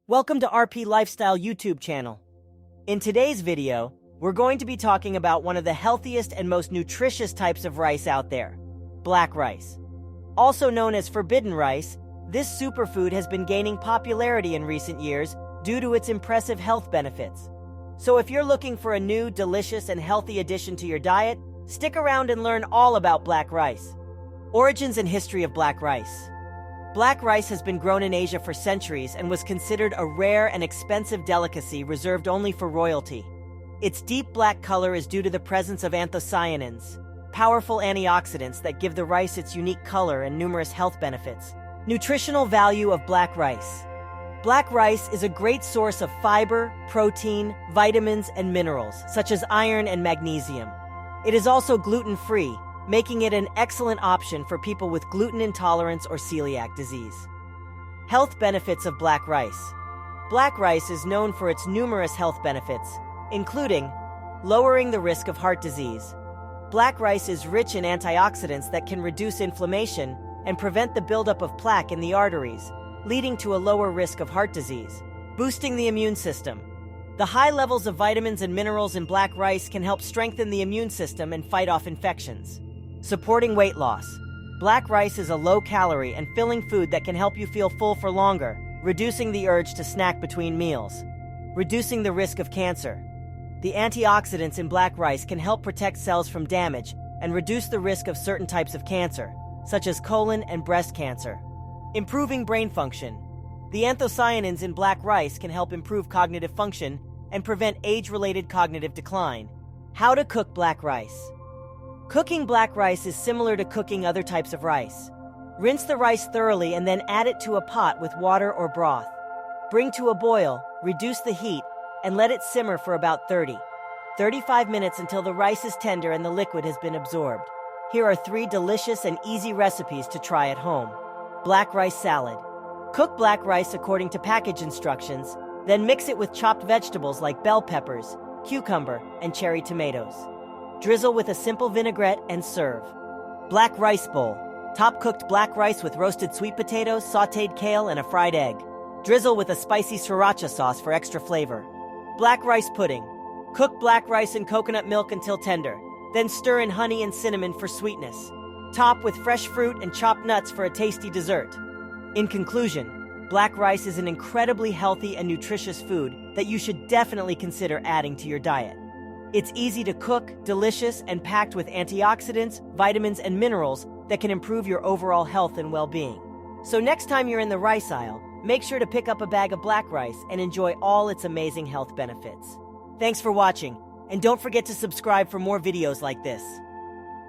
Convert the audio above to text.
Welcome to RP Lifestyle YouTube channel. In today's video, we're going to be talking about one of the healthiest and most nutritious types of rice out there, black rice. Also known as forbidden rice, this superfood has been gaining popularity in recent years due to its impressive health benefits. So if you're looking for a new, delicious, and healthy addition to your diet, stick around and learn all about black rice. Origins and history of black rice. Black rice has been grown in Asia for centuries and was considered a rare and expensive delicacy reserved only for royalty. Its deep black color is due to the presence of anthocyanins, powerful antioxidants that give the rice its unique color and numerous health benefits. Nutritional value of black rice. Black rice is a great source of fiber, protein, vitamins, and minerals, such as iron and magnesium. It is also gluten-free, making it an excellent option for people with gluten intolerance or celiac disease. Health benefits of black rice. Black rice is known for its numerous health benefits, including lowering the risk of heart disease. Black rice is rich in antioxidants that can reduce inflammation and prevent the buildup of plaque in the arteries, leading to a lower risk of heart disease. Boosting the immune system. The high levels of vitamins and minerals in black rice can help strengthen the immune system and fight off infections. Supporting weight loss. Black rice is a low-calorie and filling food that can help you feel full for longer, reducing the urge to snack between meals. Reducing the risk of cancer. The antioxidants in black rice can help protect cells from damage and reduce the risk of certain types of cancer, such as colon and breast cancer. Improving brain function. The anthocyanins in black rice can help improve cognitive function and prevent age-related cognitive decline. How to cook black rice. Cooking black rice is similar to cooking other types of rice. Rinse the rice thoroughly and then add it to a pot with water or broth. Bring to a boil, reduce the heat, and let it simmer for about 30-35 minutes until the rice is tender and the liquid has been absorbed. Here are 3 delicious and easy recipes to try at home. Black rice salad. Cook black rice according to package instructions, then mix it with chopped vegetables like bell peppers, cucumber, and cherry tomatoes. Drizzle with a simple vinaigrette and serve. Black rice bowl. Top cooked black rice with roasted sweet potatoes, sautéed kale, and a fried egg. Drizzle with a spicy sriracha sauce for extra flavor. Black rice pudding. Cook black rice in coconut milk until tender, then stir in honey and cinnamon for sweetness. Top with fresh fruit and chopped nuts for a tasty dessert. In conclusion, black rice is an incredibly healthy and nutritious food that you should definitely consider adding to your diet. It's easy to cook, delicious, and packed with antioxidants, vitamins, and minerals that can improve your overall health and well-being. So next time you're in the rice aisle, make sure to pick up a bag of black rice and enjoy all its amazing health benefits. Thanks for watching, and don't forget to subscribe for more videos like this.